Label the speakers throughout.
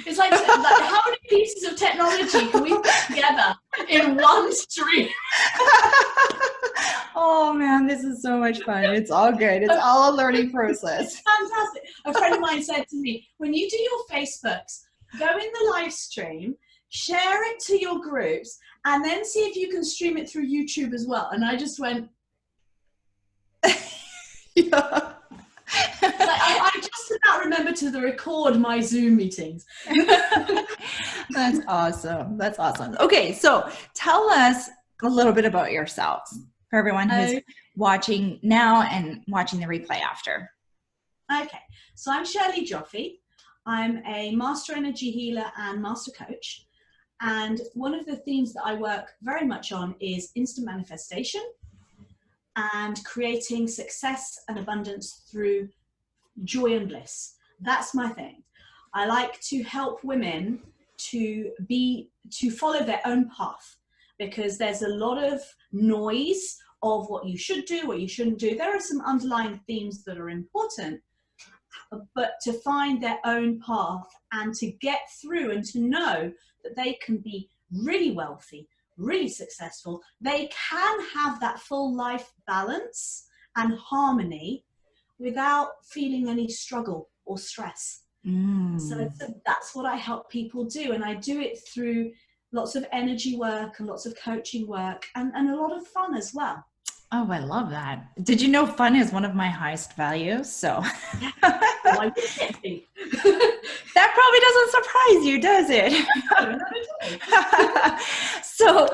Speaker 1: It's like how many pieces of technology can we put together in one stream?
Speaker 2: Oh man, this is so much fun. It's all good. It's all a learning process.
Speaker 1: It's fantastic. A friend of mine said to me, when you do your Facebooks, go in the live stream, share it to your groups, and then see if you can stream it through YouTube as well. And I just went,
Speaker 2: Yeah.
Speaker 1: I just about remember to record my Zoom meetings.
Speaker 2: That's awesome. That's awesome. Okay, so tell us a little bit about yourselves for everyone who's watching now and watching the replay after.
Speaker 1: Okay, so I'm Shirley Joffe. I'm a master energy healer and master coach. And one of the themes that I work very much on is instant manifestation and creating success and abundance through joy and bliss. That's my thing. I like to help women to follow their own path, because there's a lot of noise of what you should do, what you shouldn't do. There are some underlying themes that are important, but to find their own path and to get through and to know that they can be really wealthy, really successful. They can have that full life balance and harmony without feeling any struggle or stress. So that's what I help people do. And I do it through lots of energy work and lots of coaching work and a lot of fun as well.
Speaker 2: Oh, I love that. Did you know fun is one of my highest values? So
Speaker 1: Why would it be?
Speaker 2: that probably doesn't surprise you, does it? So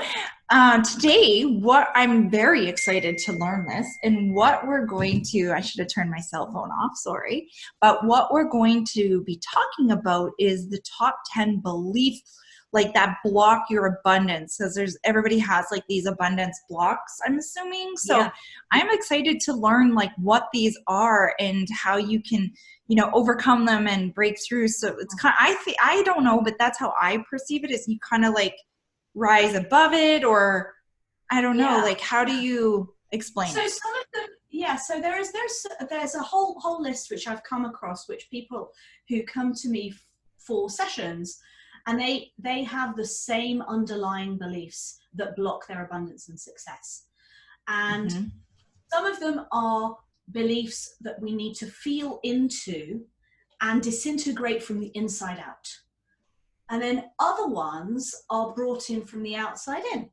Speaker 2: today, what I'm very excited to learn this, and what we're going to, I should have turned my cell phone off, sorry, but what we're going to be talking about is the top 10 beliefs like that block your abundance, because everybody has like these abundance blocks, I'm assuming. So yeah. I'm excited to learn like what these are and how you can, overcome them and break through. So it's kind of, I don't know, but that's how I perceive it, is you kind of like rise above it, or I don't know, like how do you explain it?
Speaker 1: Some of them, so there's a whole list which I've come across, which people who come to me for sessions, and they have the same underlying beliefs that block their abundance and success. And some of them are beliefs that we need to feel into and disintegrate from the inside out. And then other ones are brought in from the outside in.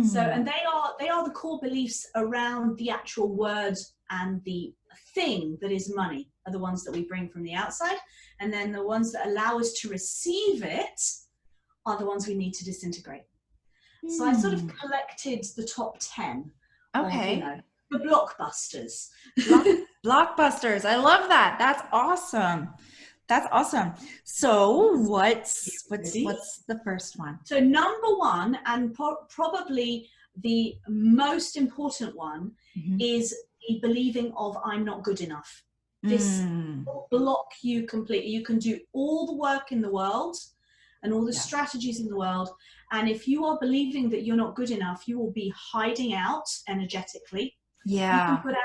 Speaker 1: So, and they are the core beliefs around the actual word and the thing that is money are the ones that we bring from the outside. And then the ones that allow us to receive it are the ones we need to disintegrate. So I sort of collected the top 10.
Speaker 2: Okay.
Speaker 1: Of, the blockbusters.
Speaker 2: Blockbusters. I love that. That's awesome. That's awesome. So what's the first one?
Speaker 1: So number one, and probably the most important one, is the believing of I'm not good enough. This will block you completely. You can do all the work in the world and all the strategies in the world. And if you are believing that you're not good enough, you will be hiding out energetically.
Speaker 2: Yeah.
Speaker 1: You can put out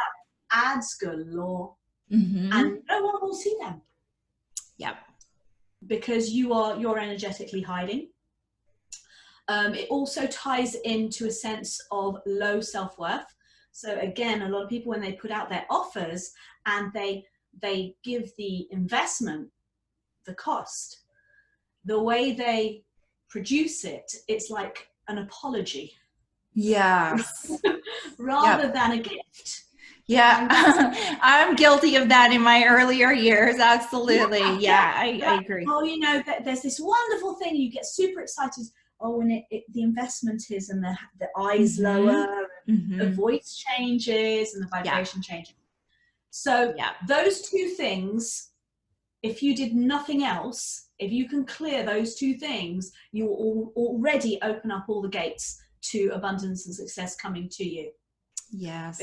Speaker 1: ads galore and no one will see them.
Speaker 2: Yep.
Speaker 1: Because you're energetically hiding. It also ties into a sense of low self-worth. So again, a lot of people, when they put out their offers and they give the investment, the cost, the way they produce it, it's like an apology.
Speaker 2: Yeah.
Speaker 1: Rather than a gift.
Speaker 2: Yeah, I'm guilty of that in my earlier years. Absolutely. Yeah, I agree.
Speaker 1: Oh, there's this wonderful thing. You get super excited. Oh, when the investment is, and the eyes lower, the voice changes, and the vibration changes. So those two things, if you did nothing else, if you can clear those two things, you will already open up all the gates to abundance and success coming to you.
Speaker 2: Yes.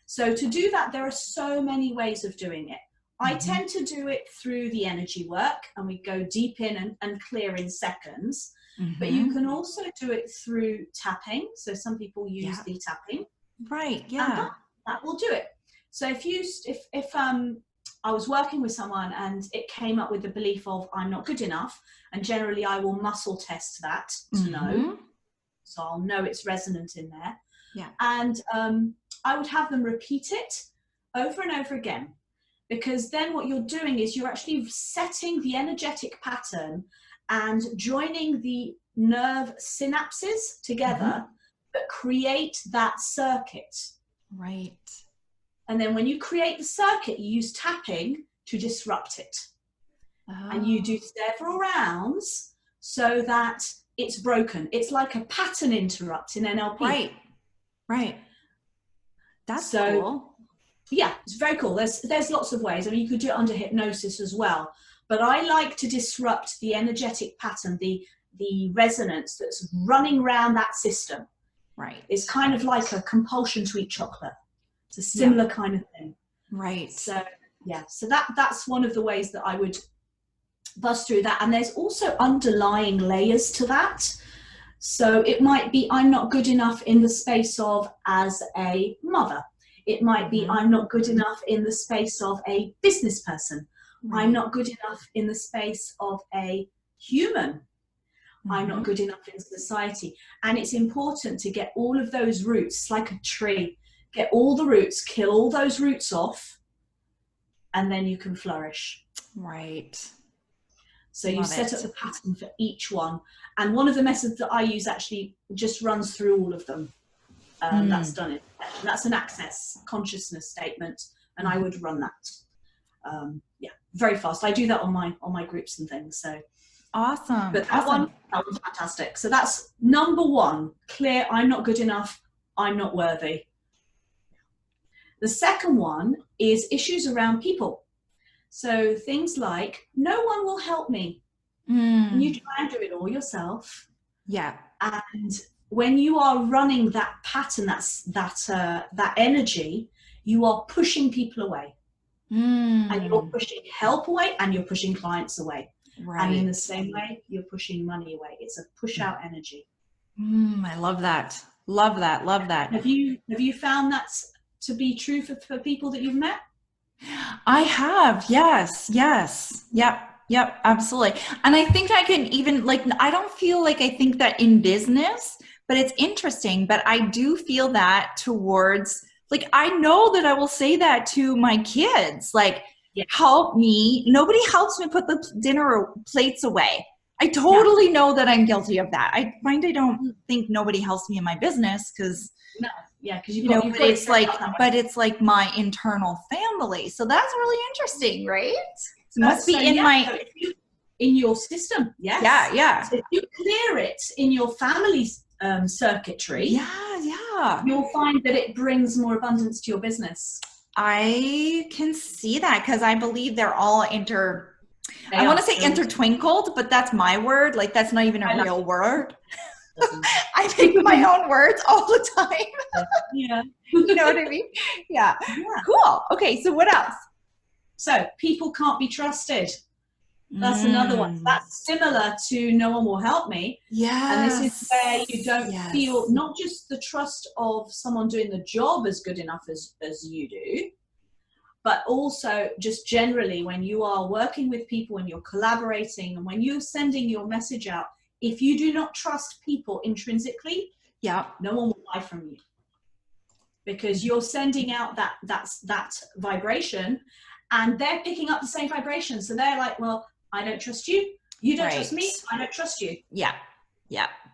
Speaker 1: So to do that, there are so many ways of doing it. I tend to do it through the energy work, and we go deep in and clear in seconds. But you can also do it through tapping. So some people use the tapping.
Speaker 2: Right. Yeah.
Speaker 1: That will do it. So if I was working with someone and it came up with the belief of I'm not good enough. And generally I will muscle test that to know. So I'll know it's resonant in there.
Speaker 2: Yeah.
Speaker 1: And I would have them repeat it over and over again, because then what you're doing is you're actually setting the energetic pattern and joining the nerve synapses together that create that circuit.
Speaker 2: Right.
Speaker 1: And then when you create the circuit, you use tapping to disrupt it.
Speaker 2: Oh.
Speaker 1: And you do several rounds so that it's broken. It's like a pattern interrupt in NLP.
Speaker 2: Right. Right. That's cool.
Speaker 1: Yeah, it's very cool. There's lots of ways. I mean, you could do it under hypnosis as well. But I like to disrupt the energetic pattern, the resonance that's running around that system.
Speaker 2: Right.
Speaker 1: It's kind of like a compulsion to eat chocolate. It's a similar kind of thing.
Speaker 2: Right.
Speaker 1: So yeah, so that's one of the ways that I would bust through that. And there's also underlying layers to that. So it might be I'm not good enough in the space of as a mother. It might be I'm not good enough in the space of a business person. Right. I'm not good enough in the space of a human. I'm not good enough in society. And it's important to get all of those roots, like a tree, get all the roots, kill all those roots off, and then you can flourish.
Speaker 2: Right.
Speaker 1: So you set up the pattern for each one. And one of the methods that I use actually just runs through all of them. That's done it. That's an access consciousness statement. And I would run that. Yeah, very fast. I do that on my groups and things. So
Speaker 2: awesome.
Speaker 1: But that one's fantastic. So that's number one, clear, I'm not good enough, I'm not worthy. The second one is issues around people. So things like, no one will help me. And you try and do it all yourself.
Speaker 2: Yeah.
Speaker 1: And when you are running that pattern, that energy, you are pushing people away. And you're pushing help away and you're pushing clients away. Right. And in the same way, you're pushing money away. It's a push out energy.
Speaker 2: I love that. Love that. Love that.
Speaker 1: Have you found that to be true for people that you've met?
Speaker 2: I have. Yes. Yep. Absolutely. And I think I can even I don't feel like I think that in business, but it's interesting, but I do feel that towards, I know that I will say that to my kids, help me. Nobody helps me put the dinner plates away. I totally know that I'm guilty of that. I don't think nobody helps me in my business because,
Speaker 1: because
Speaker 2: but it's like my internal family. So that's really interesting, right? It must be
Speaker 1: in your system. Yes.
Speaker 2: Yeah.
Speaker 1: So if you clear it in your family's circuitry, you'll find that it brings more abundance to your business.
Speaker 2: I can see that because I believe they're all I want to say intertwinkled, but that's my word. That's not even a real word. I make my own words all the time.
Speaker 1: Yeah.
Speaker 2: You know what I mean? Yeah. Cool. Okay. So what else?
Speaker 1: So people can't be trusted. That's another one. That's similar to no one will help me.
Speaker 2: Yeah.
Speaker 1: And this is where you don't feel not just the trust of someone doing the job as good enough as you do, but also just generally when you are working with people and you're collaborating and when you're sending your message out, if you do not trust people intrinsically, no one will buy from you because you're sending out that vibration and they're picking up the same vibration. So they're like, well, I don't trust you. You don't trust me. I don't trust you.
Speaker 2: Yeah.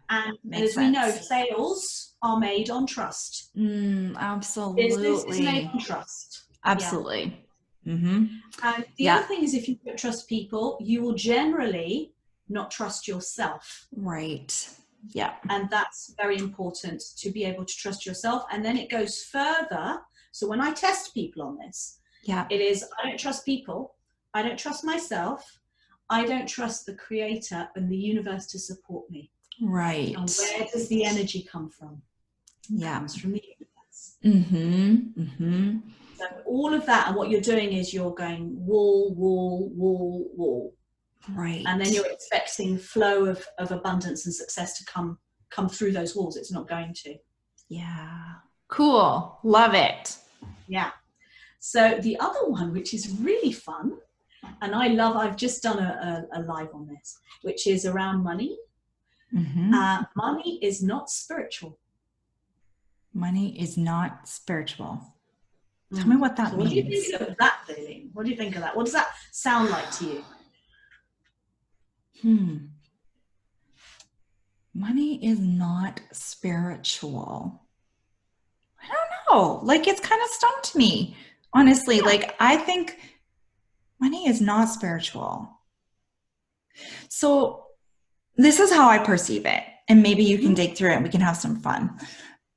Speaker 1: And as we know, sales are made on trust.
Speaker 2: Absolutely.
Speaker 1: Business is made on trust.
Speaker 2: Absolutely.
Speaker 1: Yeah. And the other thing is if you don't trust people, you will generally not trust yourself.
Speaker 2: Right. Yeah.
Speaker 1: And that's very important to be able to trust yourself. And then it goes further. So when I test people on this, it is, I don't trust people. I don't trust myself. I don't trust the creator and the universe to support me.
Speaker 2: Right.
Speaker 1: And where does the energy come from? It comes from the universe. So all of that, and what you're doing is you're going wall, wall, wall, wall.
Speaker 2: Right.
Speaker 1: And then you're expecting flow of abundance and success to come through those walls. It's not going to.
Speaker 2: Yeah. Cool. Love it.
Speaker 1: Yeah. So the other one, which is really fun, and I've just done a live on this, which is around money. Money is not spiritual.
Speaker 2: Money is not spiritual. Tell me what that means. What do you
Speaker 1: think of that feeling? What do you think of that? What does that sound like to you?
Speaker 2: Money is not spiritual. I don't know. Like, it's kind of stumped me, honestly. Yeah. Like, I think money is not spiritual. So this is how I perceive it. And maybe you can dig through it and we can have some fun.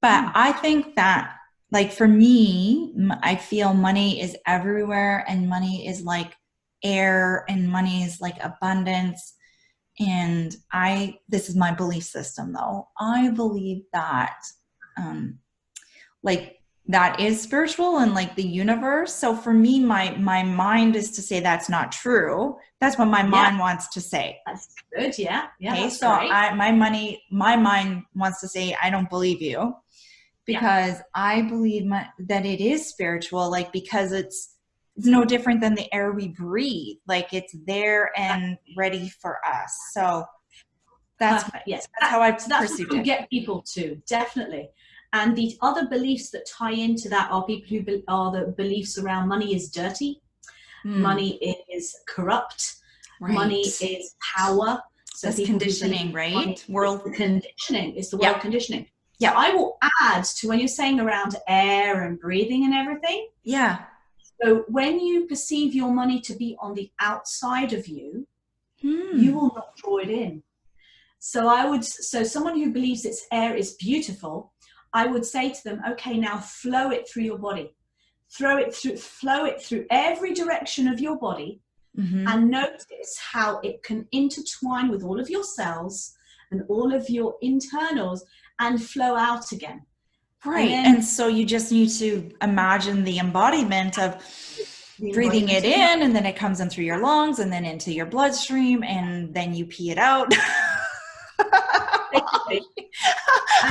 Speaker 2: But I think that, like, for me, I feel money is everywhere, and money is like air, and money is like abundance. And this is my belief system though. I believe that, like, that is spiritual and like the universe. So for me, my mind is to say that's not true. That's what my mind wants to say.
Speaker 1: That's good. Yeah.
Speaker 2: Okay. So my mind wants to say, I don't believe you, because I believe that it is spiritual, like, because it's no different than the air we breathe. Like, it's there and ready for us. So that's how I perceive it.
Speaker 1: That's what you get people to, definitely. And the other beliefs that tie into that are people who are the beliefs around money is dirty, money is corrupt, money is power. So
Speaker 2: that's conditioning, right?
Speaker 1: World conditioning is the world conditioning. Yeah, so I will add to when you're saying around air and breathing and everything.
Speaker 2: Yeah.
Speaker 1: So when you perceive your money to be on the outside of you, you will not draw it in. So someone who believes its air is beautiful, I would say to them, okay, now flow it through your body. Flow it through every direction of your body, and notice how it can intertwine with all of your cells and all of your internals and flow out again.
Speaker 2: Right. And so you just need to imagine the embodiment of breathing it in, and then it comes in through your lungs and then into your bloodstream, and then you pee it out.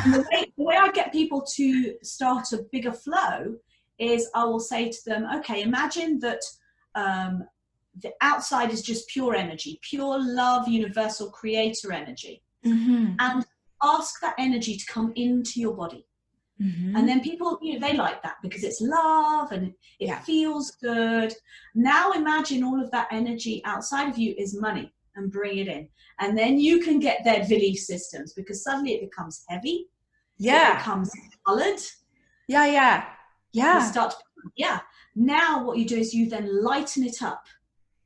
Speaker 1: And the way I get people to start a bigger flow is I will say to them, okay, imagine that the outside is just pure energy, pure love, universal creator energy. And ask that energy to come into your body. And then people, they like that because it's love and it feels good. Now imagine all of that energy outside of you is money, and bring it in. And then you can get their belief systems, because suddenly it becomes heavy. It becomes colored. Now what you do is you then lighten it up.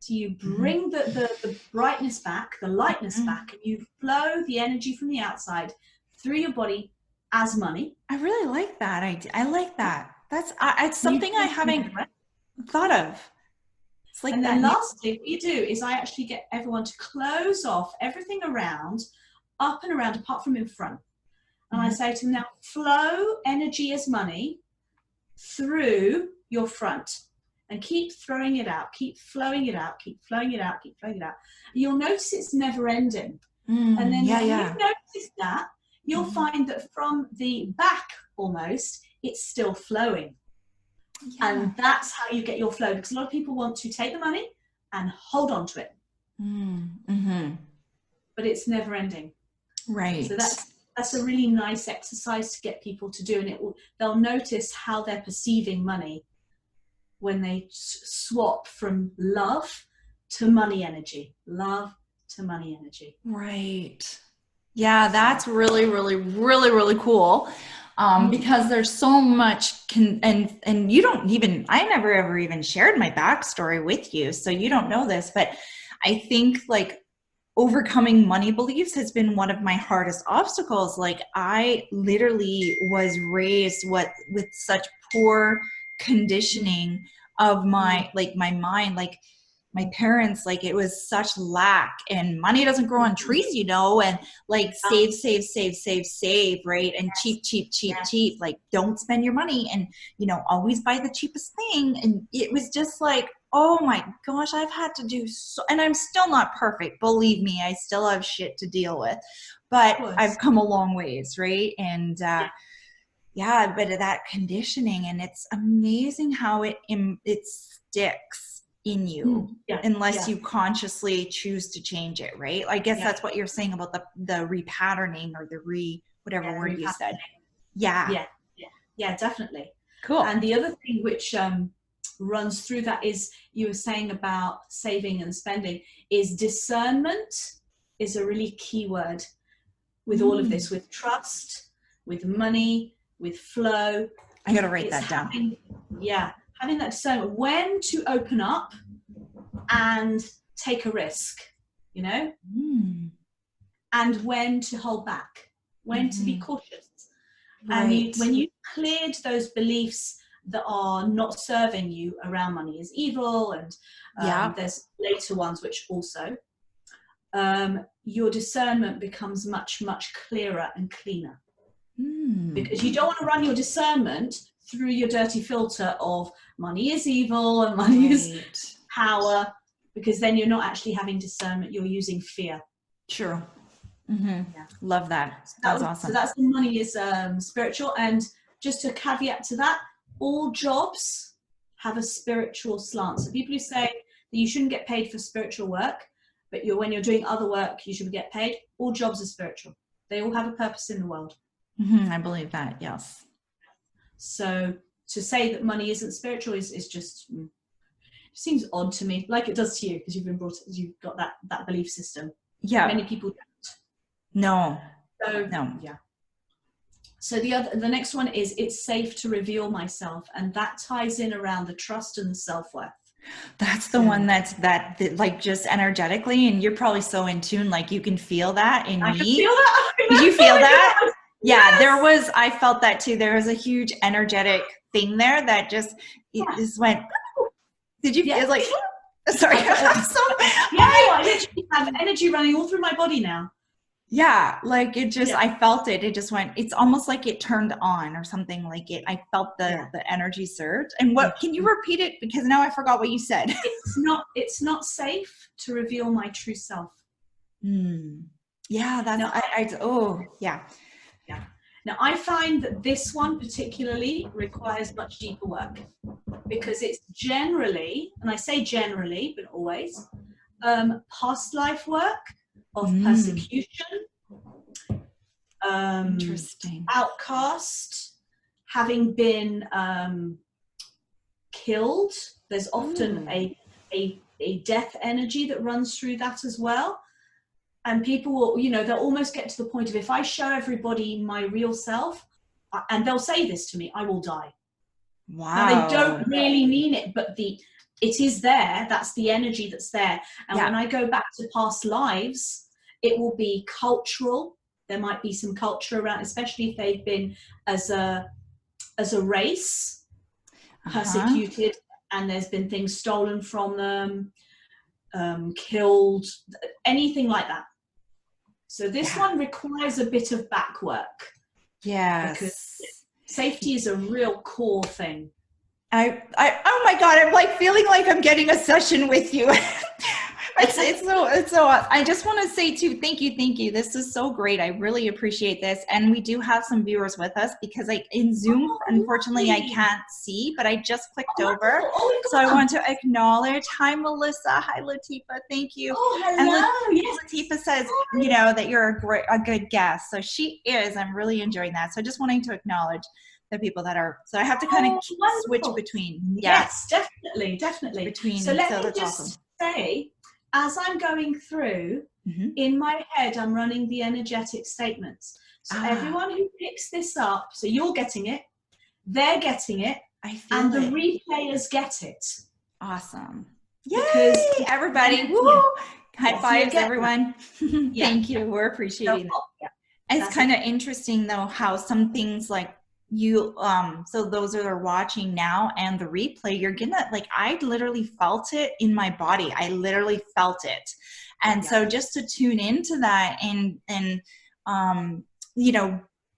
Speaker 1: So you bring the brightness back, the lightness back, and you flow the energy from the outside through your body as money.
Speaker 2: I really like that idea. I like that. It's something I haven't thought of. It's like,
Speaker 1: and then lastly, what you do is I actually get everyone to close off everything around, up and around, apart from in front. And I say to them, now flow energy as money through your front, and keep throwing it out, keep flowing it out, keep flowing it out, keep flowing it out. And you'll notice it's never ending. And then when you notice that, you'll find that from the back almost, it's still flowing. And that's how you get your flow, because a lot of people want to take the money and hold on to it. But it's never ending.
Speaker 2: Right.
Speaker 1: So that's a really nice exercise to get people to do, and they'll notice how they're perceiving money when they swap from love to money energy. Love to money energy.
Speaker 2: Right. Yeah, that's really, really, really, really cool. Because there's so much and you don't even, I never ever even shared my backstory with you, so you don't know this, but I think like overcoming money beliefs has been one of my hardest obstacles. Like, I literally was raised with such poor conditioning of my mind, like my parents, like, it was such lack, and money doesn't grow on trees, and like save, right? And cheap, like, don't spend your money, and always buy the cheapest thing. And it was just like, oh my gosh, I've had to do so, and I'm still not perfect, believe me, I still have shit to deal with, but I've come a long ways, right? And Yeah, but that conditioning, and it's amazing how it sticks in you
Speaker 1: Yeah,
Speaker 2: unless
Speaker 1: yeah,
Speaker 2: you consciously choose to change it, right? I guess
Speaker 1: yeah,
Speaker 2: that's what you're saying about the repatterning or whatever
Speaker 1: yeah.
Speaker 2: word you said. Yeah.
Speaker 1: Yeah, yeah, yeah, definitely.
Speaker 2: Cool.
Speaker 1: And the other thing which runs through that is you were saying about saving and spending is discernment is a really key word with all of this, with trust, with money, with flow.
Speaker 2: I got to write
Speaker 1: It's
Speaker 2: that down.
Speaker 1: having that discernment when to open up and take a risk, you know, and when to hold back, when to be cautious.
Speaker 2: Right.
Speaker 1: And when you cleared those beliefs that are not serving you around money is evil, and there's later ones which also, your discernment becomes much, much clearer and cleaner. Because you don't want to run your discernment through your dirty filter of money is evil and money is power, because then you're not actually having discernment, you're using fear.
Speaker 2: True. Yeah. Love that. That's awesome.
Speaker 1: So that's the money is spiritual. And just a caveat to that, all jobs have a spiritual slant. So people who say that you shouldn't get paid for spiritual work, but when you're doing other work, you should get paid. All jobs are spiritual. They all have a purpose in the world.
Speaker 2: I believe that. Yes.
Speaker 1: So to say that money isn't spiritual is just seems odd to me, like it does to you, because you've got that belief system.
Speaker 2: Yeah.
Speaker 1: Many people don't.
Speaker 2: No.
Speaker 1: So,
Speaker 2: no.
Speaker 1: Yeah. So the next one is it's safe to reveal myself, and that ties in around the trust and the self-worth.
Speaker 2: That's the one that like just energetically, and you're probably so in tune, like you can feel that in me.
Speaker 1: I can feel that.
Speaker 2: Did you feel that? Yeah, yes. I felt that too. There was a huge energetic thing there that just went. Did you feel like? Sorry.
Speaker 1: I literally have energy running all through my body now.
Speaker 2: Yeah, like it just, I felt it. It just went, it's almost like it turned on or something like it. I felt the energy surge. And can you repeat it? Because now I forgot what you said.
Speaker 1: It's not safe to reveal my true self.
Speaker 2: Yeah, that's, yeah.
Speaker 1: Now I find that this one particularly requires much deeper work, because it's generally, and I say generally, but always, past life work of persecution,
Speaker 2: interesting,
Speaker 1: outcast, having been killed. There's often a death energy that runs through that as well. And people will, they'll almost get to the point of, if I show everybody my real self, and they'll say this to me, I will die.
Speaker 2: Wow.
Speaker 1: Now, they don't really mean it, but it is there. That's the energy that's there. And when I go back to past lives, it will be cultural. There might be some culture around, especially if they've been as a race persecuted, and there's been things stolen from them, killed, anything like that. So this one requires a bit of back work.
Speaker 2: Yes.
Speaker 1: Because safety is a real core thing.
Speaker 2: Oh my God, I'm like feeling like I'm getting a session with you. It's so awesome. I just want to say too, thank you. This is so great. I really appreciate this. And we do have some viewers with us, because in Zoom, unfortunately, I can't see, but I just clicked over. So I want to acknowledge. Hi, Melissa. Hi, Latifa. Thank you.
Speaker 1: Oh, hello.
Speaker 2: And Latifa says, that you're a good guest. So she is. I'm really enjoying that. So just wanting to acknowledge the people that are, so I have to kind of switch between.
Speaker 1: Yes, definitely.
Speaker 2: Between.
Speaker 1: So let me just say, as I'm going through, in my head, I'm running the energetic statements. So everyone who picks this up, so you're getting it, they're getting it, and the replayers get it. Awesome. Yay, everybody. Woo! High fives, everyone. Thank you. We're appreciating it. It's kind of interesting, though, how some things like you, so those that are watching now and the replay, you're gonna, like, I literally felt it in my body. I literally felt it. And so just to tune into that and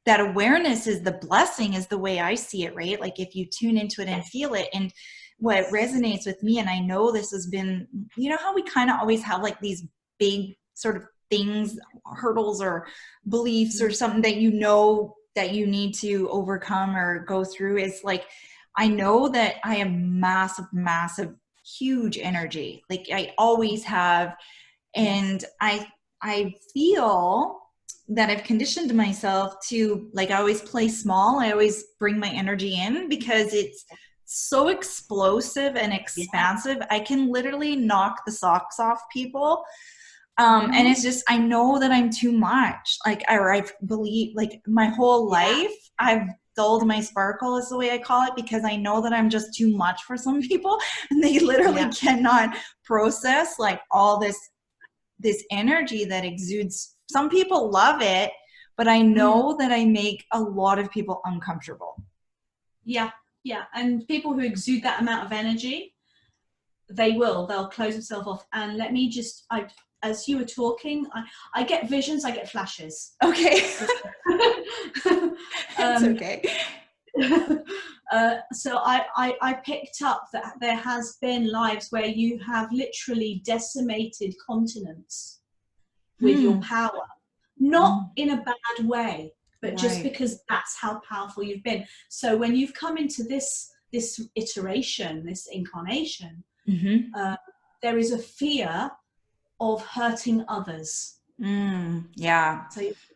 Speaker 1: that awareness is the blessing, is the way I see it, right? Like if you tune into it and feel it, and what resonates with me, and I know this has been, how we kind of always have like these big sort of things, hurdles or beliefs or something that
Speaker 2: that you need to overcome or go through is like, I know that I am massive, huge energy. Like I always have. And I feel that I've conditioned myself to, like, I always play small. I always bring my energy in because it's so explosive and expansive. I can literally knock the socks off people. And it's just, I know that I'm too much. Like, I've believed, like, my whole life, I've dulled my sparkle is the way I call it, because I know that I'm just too much for some people, and they literally cannot process like all this energy that exudes. Some people love it, but I know that I make a lot of people uncomfortable.
Speaker 1: Yeah. And people who exude that amount of energy, they'll close themselves off. And let me just, as you were talking, I get visions, I get flashes.
Speaker 2: Okay. That's okay.
Speaker 1: So I picked up that there has been lives where you have literally decimated continents with your power, not in a bad way, but just because that's how powerful you've been. So when you've come into this iteration, this incarnation, there is a fear of hurting others. So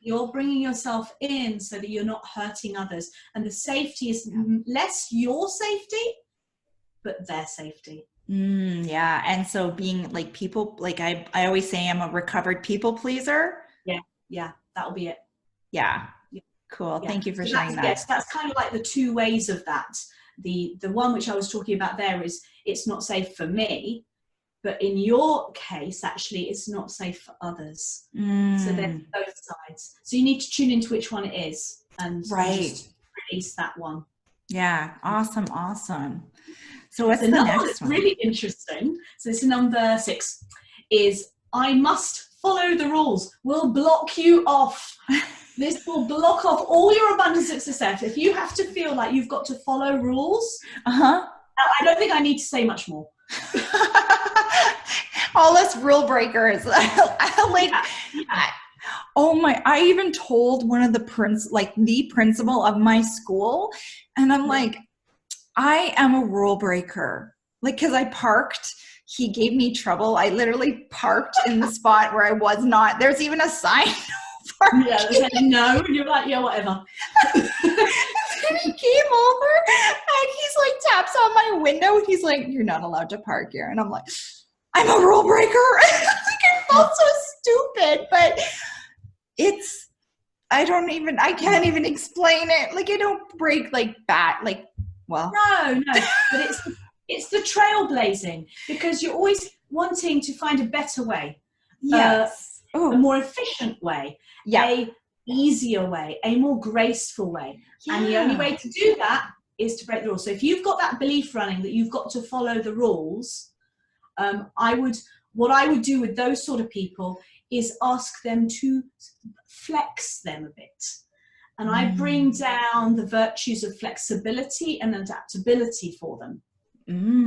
Speaker 1: you're bringing yourself in so that you're not hurting others, and the safety is less your safety, but their safety.
Speaker 2: And so being like people, like I always say, I'm a recovered people pleaser.
Speaker 1: That'll be it.
Speaker 2: Cool. Thank you for sharing that.
Speaker 1: Yes, that's kind of like the two ways of that. The one which I was talking about there is, it's not safe for me, but in your case, actually, it's not safe for others. So there's both sides. So you need to tune into which one it is and just release that one. Yeah.
Speaker 2: Awesome. So what's the next one?
Speaker 1: Really interesting. So this is number 6. Is I must follow the rules. Will block you off. This will block off all your abundance of success. If you have to feel like you've got to follow rules, I don't think I need to say much more.
Speaker 2: All us rule breakers. I even told one of the principal of my school, and I'm like, I am a rule breaker. Like, cause I parked, he gave me trouble. I literally parked in the spot where I was not. There's even a sign.
Speaker 1: No, and you're like, whatever.
Speaker 2: And he came over and he's like, taps on my window. He's like, you're not allowed to park here. And I'm like, I'm a rule breaker. Like, I felt so stupid, but I can't even explain it. Like, I don't break like that. Like, well.
Speaker 1: No, but it's the trailblazing, because you're always wanting to find a better way.
Speaker 2: Yes.
Speaker 1: A more efficient way. A easier way, a more graceful way. And the only way to do that is to break the rules. So if you've got that belief running that you've got to follow the rules, what I would do with those sort of people is ask them to flex them a bit. And I bring down the virtues of flexibility and adaptability for them.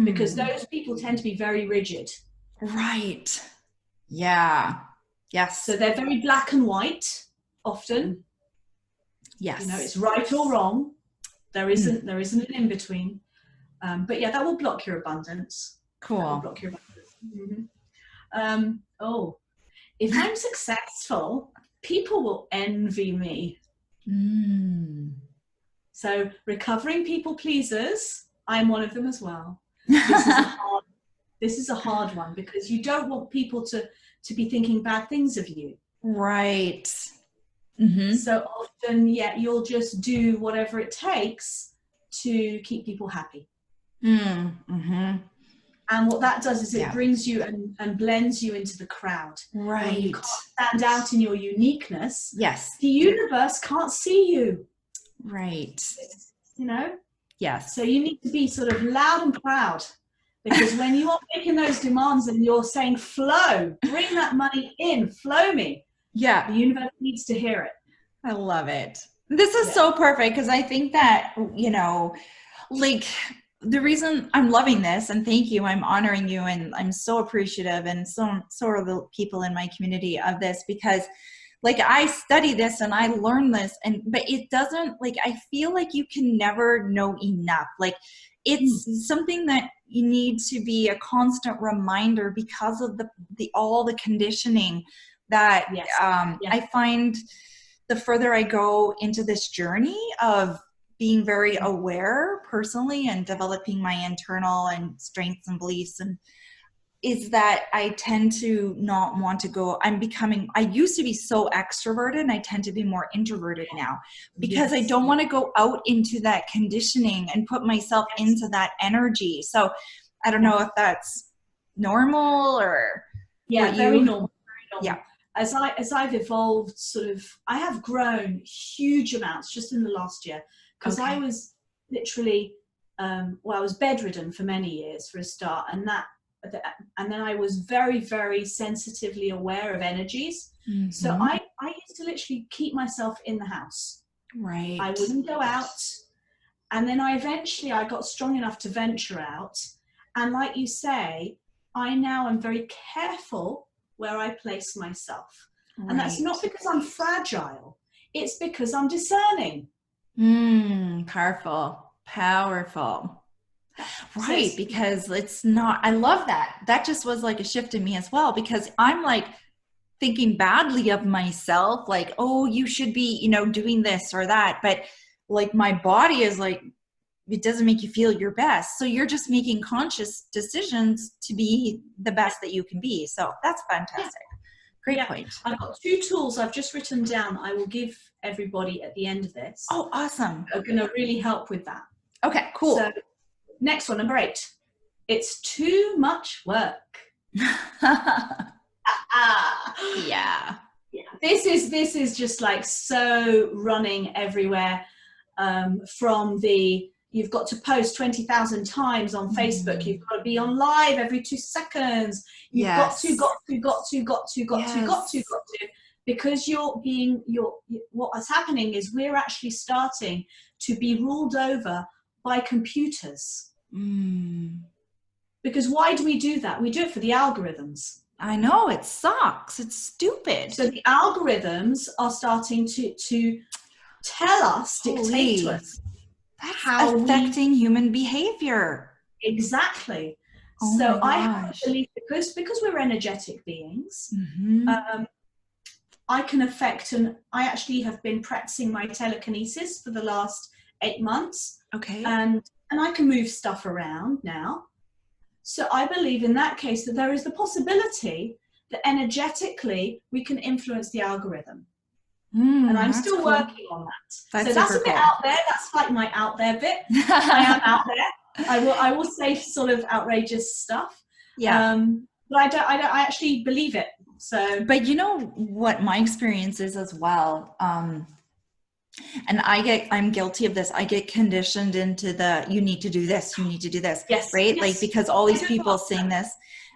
Speaker 1: Because those people tend to be very rigid.
Speaker 2: Right. Yeah. Yes.
Speaker 1: So they're very black and white often.
Speaker 2: Yes.
Speaker 1: It's right or wrong. There isn't an in between. But that will block your abundance.
Speaker 2: Cool.
Speaker 1: That will block your abundance. If I'm successful, people will envy me. So recovering people pleasers, I'm one of them as well. This is a hard one, because you don't want people to be thinking bad things of you.
Speaker 2: Right.
Speaker 1: So often, you'll just do whatever it takes to keep people happy. And what that does is it brings you and blends you into the crowd.
Speaker 2: Right.
Speaker 1: When you can't stand out in your uniqueness.
Speaker 2: Yes.
Speaker 1: The universe can't see you.
Speaker 2: Right.
Speaker 1: Yes. So you need to be sort of loud and proud, because when you are making those demands and you're saying, flow, bring that money in, flow me. The universe needs to hear it.
Speaker 2: I love it. This is so perfect, because I think that, like, the reason I'm loving this, and thank you, I'm honoring you, and I'm so appreciative, and so are the people in my community of this, because like I study this and I learn this, but it doesn't, like, I feel like you can never know enough. Like it's something that you need to be a constant reminder because of all the conditioning that I find the further I go into this journey of being very aware personally and developing my internal and strengths and beliefs, and is that I tend to not want to go, I used to be so extroverted and I tend to be more introverted now because I don't want to go out into that conditioning and put myself into that energy. So I don't know if that's normal or
Speaker 1: very normal.
Speaker 2: Yeah.
Speaker 1: As I've evolved, I have grown huge amounts just in the last year, because I was literally, I was bedridden for many years for a start, and then I was very, very sensitively aware of energies. Mm-hmm. So I used to literally keep myself in the house.
Speaker 2: Right.
Speaker 1: I wouldn't go out. And then I got strong enough to venture out. And like you say, I now am very careful where I place myself. Right. And that's not because I'm fragile. It's because I'm discerning.
Speaker 2: Powerful. Right, because it's not, I love that. That just was like a shift in me as well, because I'm like thinking badly of myself, like, oh, you should be, doing this or that. But like my body is like, it doesn't make you feel your best. So you're just making conscious decisions to be the best that you can be. So that's fantastic. Great point.
Speaker 1: I've got 2 tools I've just written down. I will give everybody at the end of this.
Speaker 2: Oh, awesome.
Speaker 1: Are going to really help with that.
Speaker 2: Okay, cool.
Speaker 1: So, next one, number 8. It's too much work.
Speaker 2: Yeah.
Speaker 1: This is just like so running everywhere. From you've got to post 20,000 times on Facebook. You've got to be on live every 2 seconds. You've got to. Because what's happening is we're actually starting to be ruled over by computers. Because why do we do that? We do it for the algorithms.
Speaker 2: I know, it sucks. It's stupid.
Speaker 1: So the algorithms are starting to tell us, dictate to us.
Speaker 2: That's how affecting human behavior.
Speaker 1: Exactly.
Speaker 2: Oh
Speaker 1: so I have to believe, because we're energetic beings, I can affect, and I actually have been practicing my telekinesis for the last 8 months.
Speaker 2: Okay.
Speaker 1: And I can move stuff around now. So I believe in that case that there is the possibility that energetically we can influence the algorithm. And I'm still working on that. So that's a bit out there. That's like my out there bit. I am out there. I will say sort of outrageous stuff.
Speaker 2: Yeah.
Speaker 1: But I actually believe it. So,
Speaker 2: but you know what my experience is as well. And I'm guilty of this. I get conditioned into you need to do this, you need to do this.
Speaker 1: Yes.
Speaker 2: Right? Yes. Like, because all these people saying this.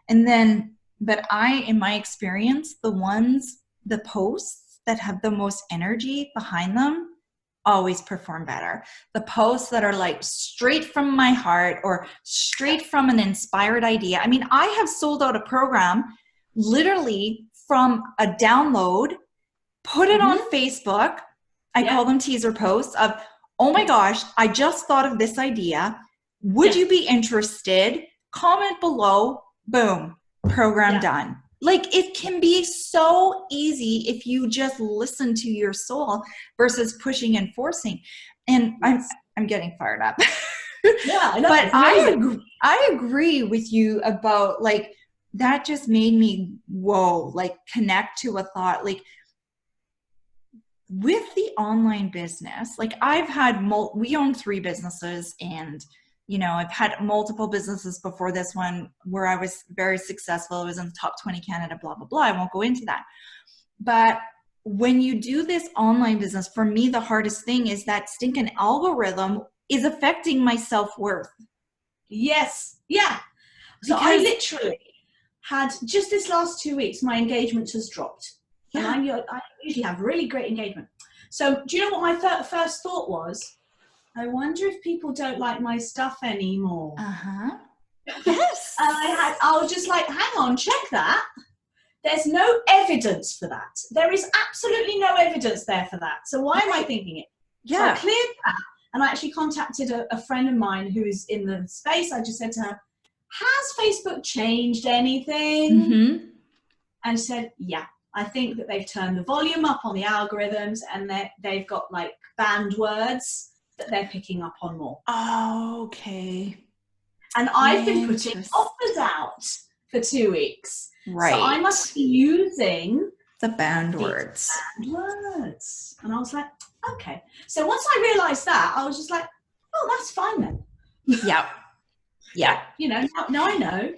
Speaker 2: And then, but in my experience, the posts that have the most energy behind them always perform better. The posts that are like straight from my heart or straight from an inspired idea. I mean, I have sold out a program literally from a download, put it on Facebook. I call them teaser posts of, oh my gosh, I just thought of this idea. Would you be interested? Comment below. Boom. Program done. Like, it can be so easy if you just listen to your soul versus pushing and forcing. And I'm getting fired up.
Speaker 1: Yeah, I know.
Speaker 2: But I agree with you about, like, that just made me, like, connect to a thought. Like, with the online business, like, I've had, we own 3 businesses, and I've had multiple businesses before this one where I was very successful. I was in the top 20 Canada, blah, blah, blah. I won't go into that. But when you do this online business, for me, the hardest thing is that stinking algorithm is affecting my self-worth.
Speaker 1: Yes. Yeah. So I literally had, just this last 2 weeks, my engagement has dropped. Yeah. And I usually have really great engagement. So do you know what my first thought was? I wonder if people don't like my stuff anymore.
Speaker 2: Yes.
Speaker 1: And I was just like, hang on, check that. There's no evidence for that. There is absolutely no evidence there for that. So why am I thinking it?
Speaker 2: Yeah.
Speaker 1: So I cleared that, and I actually contacted a friend of mine who is in the space. I just said to her, has Facebook changed anything?
Speaker 2: Mm-hmm.
Speaker 1: And she said, yeah, I think that they've turned the volume up on the algorithms, and they've got like banned words that they're picking up on more.
Speaker 2: Oh, okay.
Speaker 1: And I've been putting offers out for 2 weeks.
Speaker 2: Right.
Speaker 1: So I must be using
Speaker 2: the banned words.
Speaker 1: Banned words. And I was like, okay. So once I realized that, I was just like, oh, that's fine then.
Speaker 2: Yeah. Yeah.
Speaker 1: You know, now I know.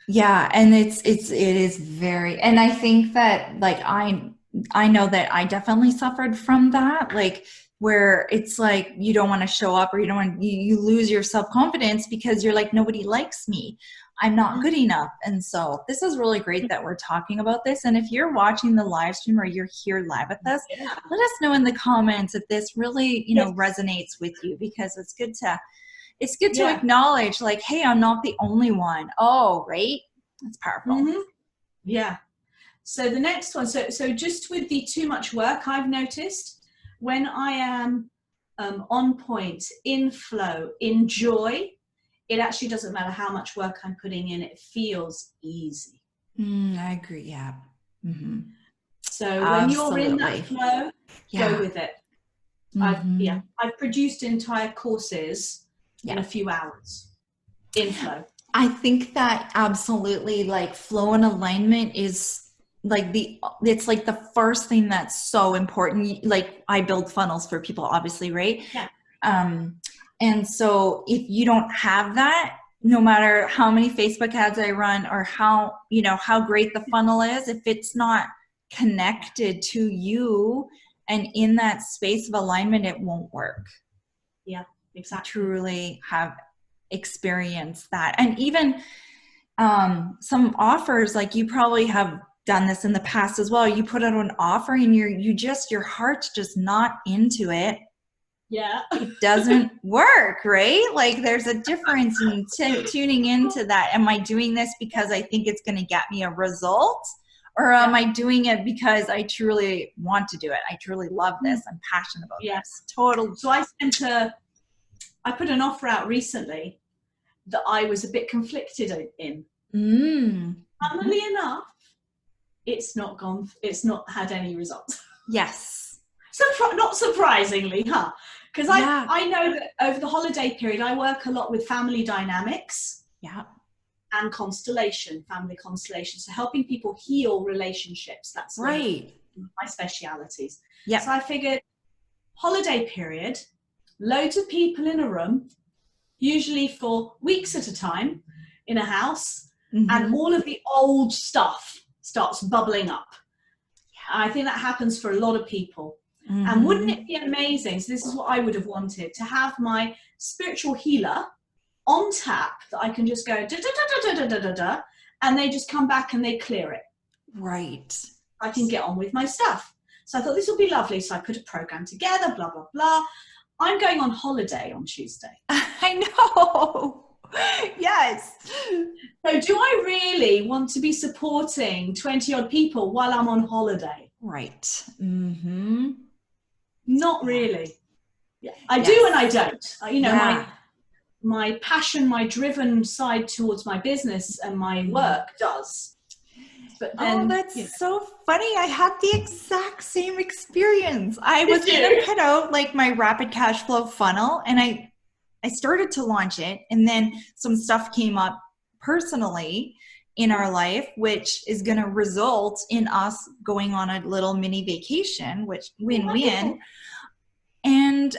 Speaker 2: Yeah. And it is very, and I think that like, I know that I definitely suffered from that. Like, where it's like, you don't want to show up, or you lose your self-confidence because you're like, nobody likes me. I'm not good enough. And so this is really great that we're talking about this. And if you're watching the live stream or you're here live with us, let us know in the comments if this really, resonates with you, because it's good to acknowledge like, hey, I'm not the only one. Oh, right. That's powerful.
Speaker 1: Mm-hmm. Yeah. So the next one, so just with the too much work, I've noticed when I am on point, in flow, in joy, it actually doesn't matter how much work I'm putting in, it feels easy.
Speaker 2: I agree, yeah. Mm-hmm.
Speaker 1: So when you're in that flow, go with it.
Speaker 2: Mm-hmm.
Speaker 1: I've produced entire courses in a few hours in flow.
Speaker 2: I think that absolutely, like, flow and alignment is like it's like the first thing that's so important. Like, I build funnels for people, obviously, right?
Speaker 1: Yeah.
Speaker 2: And so if you don't have that, no matter how many Facebook ads I run or how great the funnel is, if it's not connected to you and in that space of alignment, it won't work.
Speaker 1: Yeah, exactly.
Speaker 2: I truly have experienced that. And even some offers, like you probably have done this in the past as well. You put out an offer and your heart's just not into it.
Speaker 1: Yeah.
Speaker 2: It doesn't work, right? Like, there's a difference in tuning into that. Am I doing this because I think it's going to get me a result? Or am I doing it because I truly want to do it? I truly love this. I'm passionate about this. Total.
Speaker 1: So I put an offer out recently that I was a bit conflicted in. Funnily enough, it's not had any results.
Speaker 2: Yes.
Speaker 1: Not surprisingly, huh? Because I know that over the holiday period, I work a lot with family dynamics.
Speaker 2: Yeah.
Speaker 1: And family constellation. So helping people heal relationships. That's right. My specialities.
Speaker 2: Yeah.
Speaker 1: So I figured holiday period, loads of people in a room, usually for weeks at a time in a house, and all of the old stuff starts bubbling up. I think that happens for a lot of people. And wouldn't it be amazing? So this is what I would have wanted, to have my spiritual healer on tap that I can just go da, da, da, da, da, da, da, da, and they just come back and they clear it.
Speaker 2: Right.
Speaker 1: I can get on with my stuff. So I thought this would be lovely. So I put a program together, blah, blah, blah. I'm going on holiday on Tuesday.
Speaker 2: I know. Yes.
Speaker 1: So do I really want to be supporting 20 odd people while I'm on holiday?
Speaker 2: Right.
Speaker 1: Not really. Yeah. I do and I don't. My passion, my driven side towards my business and my work does. But then,
Speaker 2: that's so funny. I had the exact same experience. I was going to put out like my rapid cash flow funnel, and I started to launch it, and then some stuff came up personally in our life, which is going to result in us going on a little mini vacation, which win-win. And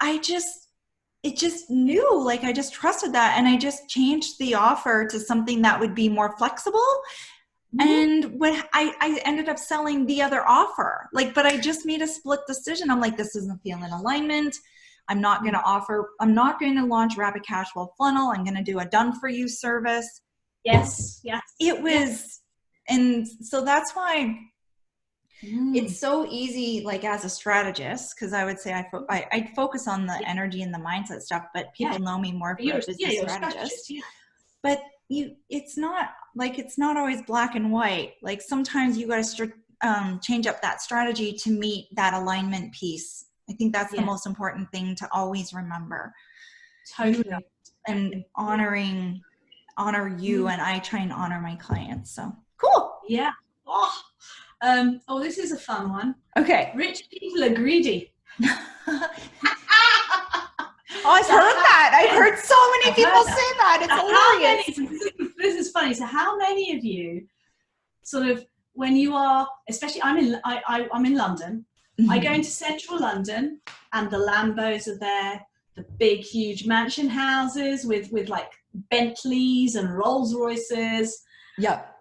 Speaker 2: I just knew, like, I just trusted that. And I just changed the offer to something that would be more flexible. And when I ended up selling the other offer, like, but I just made a split decision. I'm like, this isn't feeling alignment. I'm not going to launch rapid cash flow funnel. I'm going to do a done for you service.
Speaker 1: Yes.
Speaker 2: It was. And so that's why it's so easy, like, as a strategist, because I would say I focus on the energy and the mindset stuff, but people know me more for a business strategist. But it's not Like, it's not always black and white. Like, sometimes you got to change up that strategy to meet that alignment piece. I think that's the most important thing to always remember.
Speaker 1: Totally.
Speaker 2: And honor you, and I try and honor my clients. So cool.
Speaker 1: Yeah. This is a fun one.
Speaker 2: Okay.
Speaker 1: Rich people are greedy.
Speaker 2: I've heard that. I've heard so many people say that. It's hilarious.
Speaker 1: This is funny. So how many of you sort of, when you are, especially I'm in London,
Speaker 2: Mm-hmm.
Speaker 1: I go into central London and the Lambos are there, the big, huge mansion houses with like Bentleys and Rolls Royces.
Speaker 2: Yep.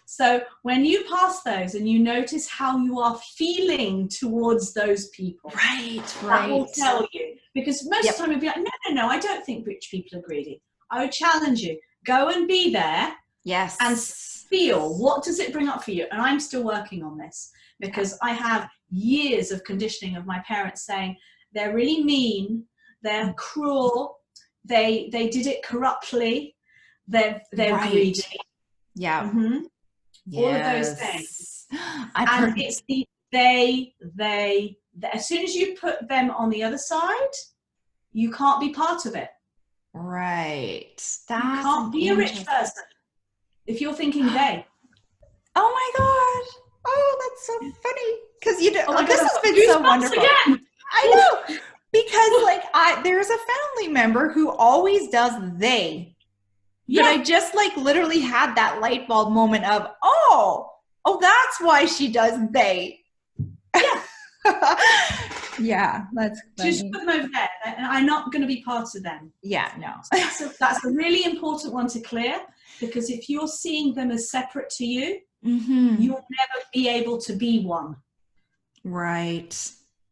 Speaker 1: So when you pass those and you notice how you are feeling towards those people, that will tell you. Because most of the time you'll be like, no, I don't think rich people are greedy. I would challenge you. Go and be there.
Speaker 2: Yes.
Speaker 1: And feel, what does it bring up for you? And I'm still working on this because I have years of conditioning of my parents saying they're really mean, they're cruel, they did it corruptly, they're greedy.
Speaker 2: Yeah.
Speaker 1: Mm-hmm.
Speaker 2: Yes.
Speaker 1: All of those things. It's the they, as soon as you put them on the other side, you can't be part of it.
Speaker 2: Right.
Speaker 1: You can't be a rich person if you're thinking they.
Speaker 2: Oh my gosh. Oh, that's so funny. Because this has been so wonderful.
Speaker 1: Again.
Speaker 2: I know. Because like there's a family member who always does they. Yeah. But I just like literally had that light bulb moment of, oh, that's why she does they.
Speaker 1: Yeah.
Speaker 2: Yeah, that's funny.
Speaker 1: Just put them over there, and I'm not going to be part of them.
Speaker 2: Yeah, no.
Speaker 1: That's a really important one to clear, because if you're seeing them as separate to you,
Speaker 2: mm-hmm.
Speaker 1: you'll never be able to be one.
Speaker 2: Right.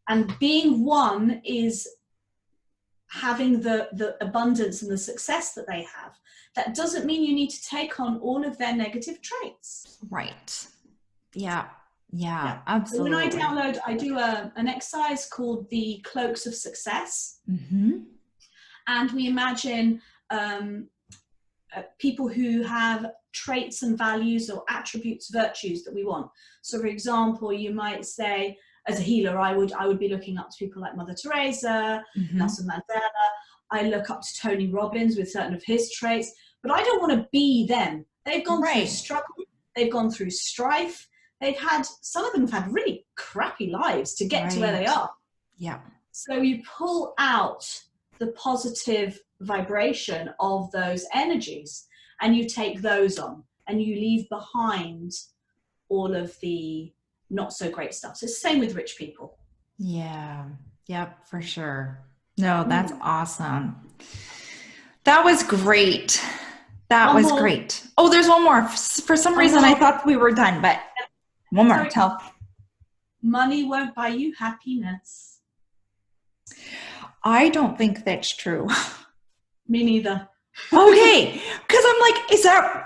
Speaker 1: And being one is having the abundance and the success that they have. That doesn't mean you need to take on all of their negative traits.
Speaker 2: Right. Yeah. Yeah, absolutely.
Speaker 1: So when I do an exercise called the Cloaks of Success.
Speaker 2: Mm-hmm.
Speaker 1: And we imagine people who have traits and values or attributes, virtues that we want. So for example, you might say, as a healer, I would be looking up to people like Mother Teresa,
Speaker 2: mm-hmm.
Speaker 1: Nelson Mandela. I look up to Tony Robbins with certain of his traits, but I don't want to be them. They've gone through struggle. They've gone through strife. Some of them have had really crappy lives to get to where they are.
Speaker 2: Yeah.
Speaker 1: So you pull out the positive vibration of those energies and you take those on and you leave behind all of the not so great stuff. So it's the same with rich people.
Speaker 2: Yeah. Yep, for sure. No, that's awesome. That was great. That was great. Oh, there's one more. For some reason, I thought we were done, but one more. Tell.
Speaker 1: Money won't buy you happiness.
Speaker 2: I don't think that's true.
Speaker 1: Me neither.
Speaker 2: Okay. Because I'm like,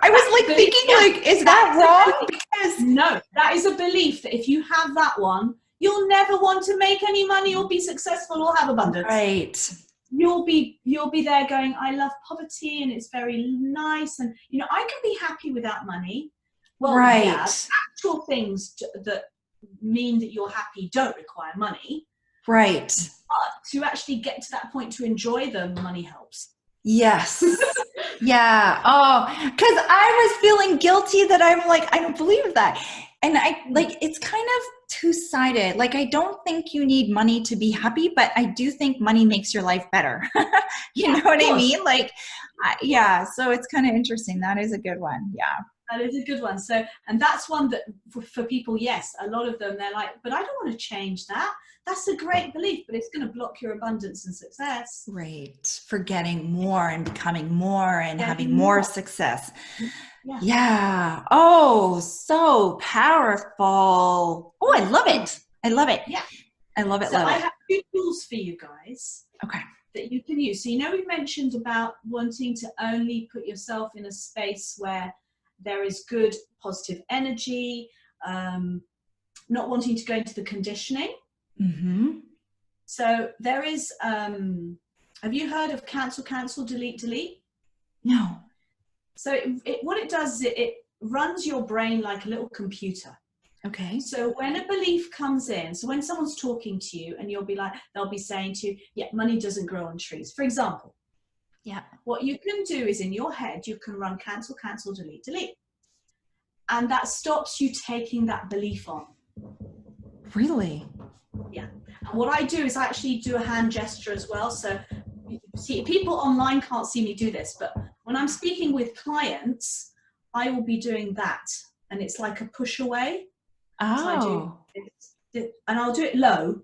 Speaker 2: I was like thinking is that wrong? Because
Speaker 1: no, that is a belief that if you have that one, you'll never want to make any money or be successful or have abundance.
Speaker 2: Right.
Speaker 1: You'll be there going, I love poverty and it's very nice. And, I can be happy without money. Well, yeah, actual things that mean that you're happy don't require money.
Speaker 2: Right.
Speaker 1: But to actually get to that point to enjoy them, money helps.
Speaker 2: Yes. Yeah. Oh, because I was feeling guilty that I'm like, I don't believe that. And it's kind of two-sided. Like, I don't think you need money to be happy, but I do think money makes your life better. You know what I mean? Like, so it's kind of interesting. That is a good one. Yeah.
Speaker 1: That is a good one. So, and that's one that for people, yes, a lot of them, they're like, but I don't want to change that. That's a great belief, but it's going to block your abundance and success.
Speaker 2: Right. For getting more and becoming more and having more success.
Speaker 1: Yeah.
Speaker 2: Yeah. Oh, so powerful. Oh, I love it. I love it.
Speaker 1: Yeah.
Speaker 2: I love it.
Speaker 1: So I have 2 tools for you guys.
Speaker 2: Okay.
Speaker 1: That you can use. So, we mentioned about wanting to only put yourself in a space where there is good, positive energy, not wanting to go into the conditioning.
Speaker 2: Mm-hmm.
Speaker 1: So there is, have you heard of cancel, delete?
Speaker 2: No.
Speaker 1: So what it does is it runs your brain like a little computer.
Speaker 2: Okay.
Speaker 1: So when a belief comes in, so when someone's talking to you and they'll be saying to you, yeah, money doesn't grow on trees, for example.
Speaker 2: Yeah.
Speaker 1: What you can do is in your head, you can run cancel, cancel, delete, delete. And that stops you taking that belief on.
Speaker 2: Really?
Speaker 1: Yeah. And what I do is I actually do a hand gesture as well. So see, people online can't see me do this, but when I'm speaking with clients, I will be doing that. And it's like a push away.
Speaker 2: Oh.
Speaker 1: So I do it, and I'll do it low.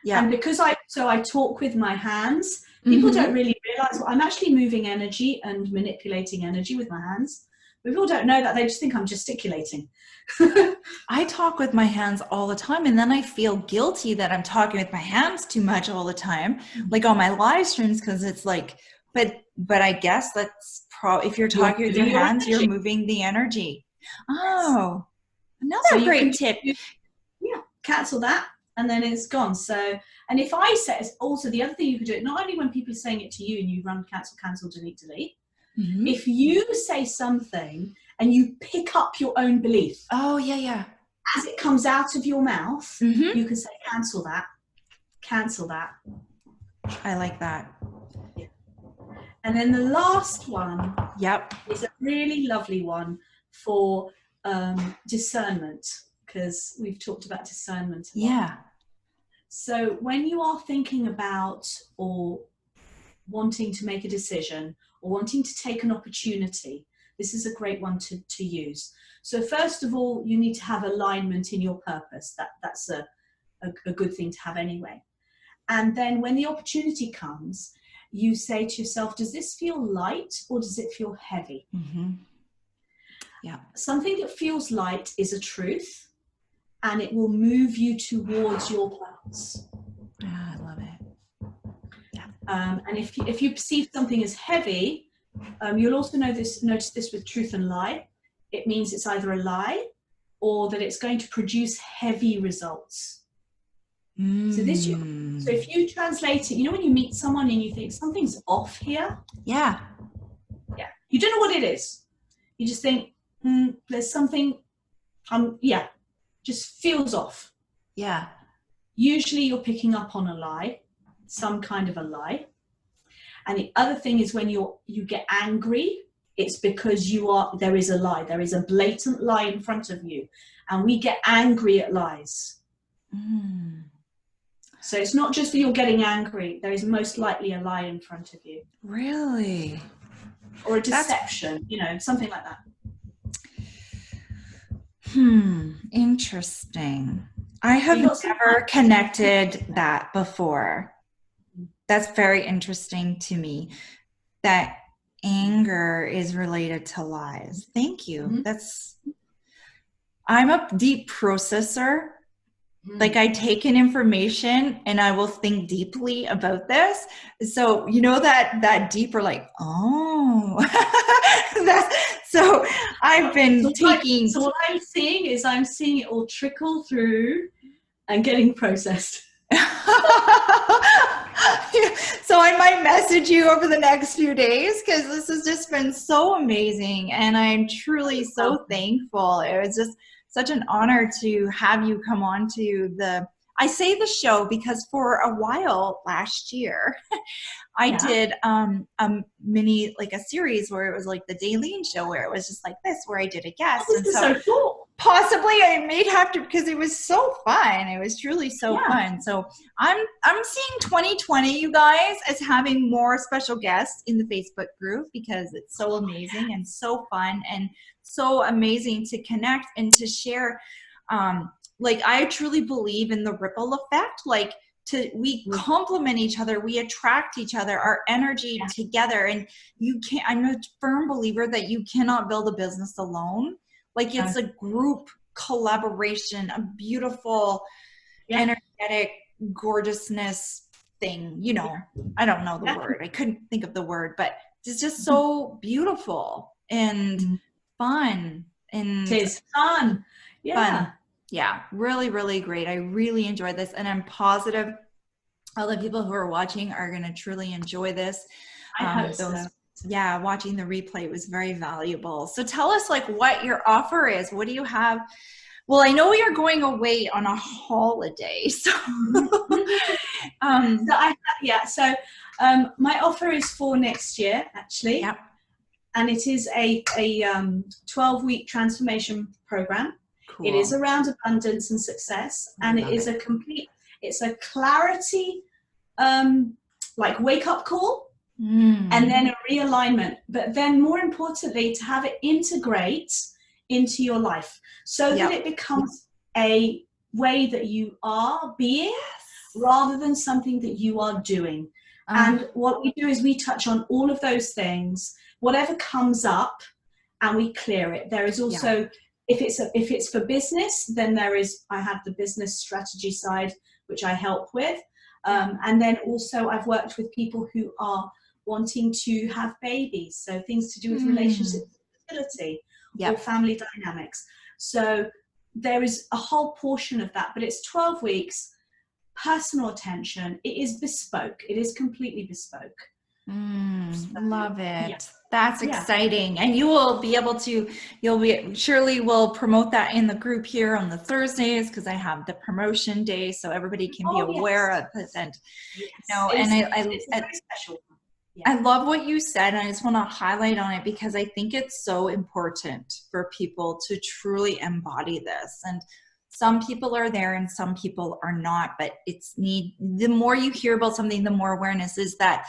Speaker 2: Yeah.
Speaker 1: And because I talk with my hands, people don't really realize I'm actually moving energy and manipulating energy with my hands. People don't know that. They just think I'm gesticulating.
Speaker 2: I talk with my hands all the time, and then I feel guilty that I'm talking with my hands too much all the time, like on my live streams, because it's like, but I guess that's if you're talking with your hands, you're moving the energy. Oh, another great tip.
Speaker 1: Yeah, cancel that, and then it's gone. So, and if I say, also the other thing you could do, not only when people are saying it to you and you run cancel, cancel, delete, delete, if you say something and you pick up your own belief.
Speaker 2: Oh, yeah.
Speaker 1: As it comes out of your mouth, you can say, cancel that, cancel that.
Speaker 2: I like that.
Speaker 1: Yeah. And then the last one
Speaker 2: is
Speaker 1: a really lovely one for discernment, because we've talked about discernment a lot.
Speaker 2: Yeah.
Speaker 1: So when you are thinking about or wanting to make a decision or wanting to take an opportunity, this is a great one to use. So first of all, you need to have alignment in your purpose. That's a good thing to have anyway. And then when the opportunity comes, you say to yourself, does this feel light or does it feel heavy? Yeah. Something that feels light is a truth, and it will move you towards your plans.
Speaker 2: I love it. Yeah.
Speaker 1: And if you perceive something as heavy, you'll also notice this with truth and lie. It means it's either a lie or that it's going to produce heavy results. So if you translate it, when you meet someone and you think something's off here.
Speaker 2: Yeah.
Speaker 1: You don't know what it is. You just think, there's something, just feels off.
Speaker 2: Yeah.
Speaker 1: Usually you're picking up on a lie, some kind of a lie. And the other thing is when you get angry, it's because there is a lie. There is a blatant lie in front of you. And we get angry at lies. So it's not just that you're getting angry. There is most likely a lie in front of you.
Speaker 2: Really?
Speaker 1: Or a deception, something like that.
Speaker 2: Interesting. I have never connected that before. That's very interesting to me, that anger is related to lies. Thank you. I'm a deep processor. Like I take in information and I will think deeply about this. So, that deeper, like, so I've been taking.
Speaker 1: So what I'm seeing it all trickle through and getting processed.
Speaker 2: So I might message you over the next few days, because this has just been so amazing. And I'm truly so thankful. It was just such an honor to have you come on to I say the show because for a while last year, I did a mini, like a series where it was like the Daylene show, where it was just like this, where I did a guest.
Speaker 1: This is so cool.
Speaker 2: Possibly I may have to, because it was so fun. It was truly so fun. So I'm seeing 2020, you guys, as having more special guests in the Facebook group, because it's so amazing and so fun and so amazing to connect and to share. Like I truly believe in the ripple effect. Like we complement each other, we attract each other, our energy together. And I'm a firm believer that you cannot build a business alone. Like it's a group collaboration, a beautiful, energetic gorgeousness thing. I don't know the word. I couldn't think of the word, but it's just so beautiful and fun. And
Speaker 1: it is fun.
Speaker 2: Fun. Yeah, really, really great. I really enjoyed this, and I'm positive all the people who are watching are going to truly enjoy this.
Speaker 1: I hope so.
Speaker 2: Yeah, watching the replay was very valuable. So tell us like what your offer is. What do you have? Well, I know you're going away on a holiday. So,
Speaker 1: my offer is for next year, actually.
Speaker 2: Yep.
Speaker 1: And it is a 12-week transformation program.
Speaker 2: Cool.
Speaker 1: It is around abundance and success. And it is it's a clarity, like wake-up call. And then a realignment, but then more importantly, to have it integrate into your life so that it becomes a way that you are being rather than something that you are doing. And what we do is we touch on all of those things, whatever comes up, and we clear it. There is also, if it's for business, then I have the business strategy side, which I help with. And then also I've worked with people who are wanting to have babies, so things to do with relationship fertility or family dynamics. So there is a whole portion of that, but it's 12 weeks, personal attention. It is bespoke. It is completely bespoke.
Speaker 2: Love it. That's exciting. And you will be able to, Shirley will promote that in the group here on the Thursdays, because I have the promotion day, so everybody can be aware of it. And
Speaker 1: it's very special.
Speaker 2: I love what you said, and I just want to highlight on it because I think it's so important for people to truly embody this. And some people are there and some people are not, but the more you hear about something, the more awareness is that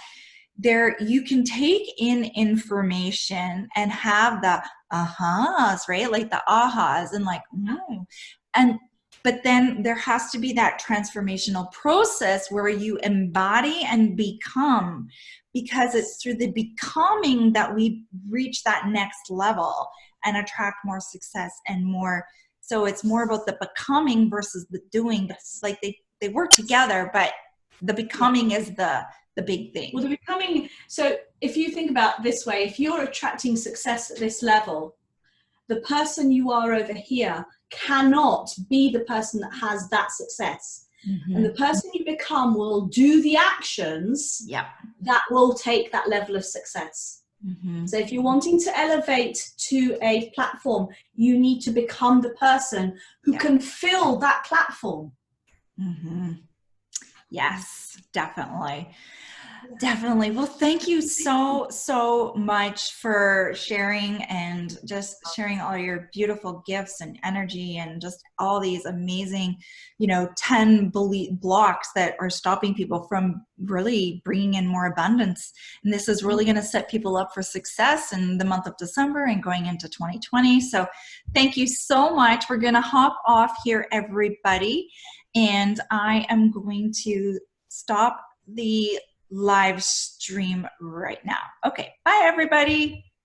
Speaker 2: you can take in information and have the ahas, right? Like the ahas and like, but then there has to be that transformational process where you embody and become, because it's through the becoming that we reach that next level and attract more success and more. So it's more about the becoming versus the doing. It's like they work together, but the becoming is the big thing.
Speaker 1: Well, the becoming, so if you think about it this way, if you're attracting success at this level, the person you are over here cannot be the person that has that success. And the person you become will do the actions that will take that level of success. So if you're wanting to elevate to a platform, you need to become the person who can fill that platform.
Speaker 2: Yes, definitely. Definitely. Well, thank you so much for sharing and just sharing all your beautiful gifts and energy and just all these amazing, 10 blocks that are stopping people from really bringing in more abundance. And this is really going to set people up for success in the month of December and going into 2020. So thank you so much. We're going to hop off here, everybody. And I am going to stop the live stream right now. Okay, bye everybody.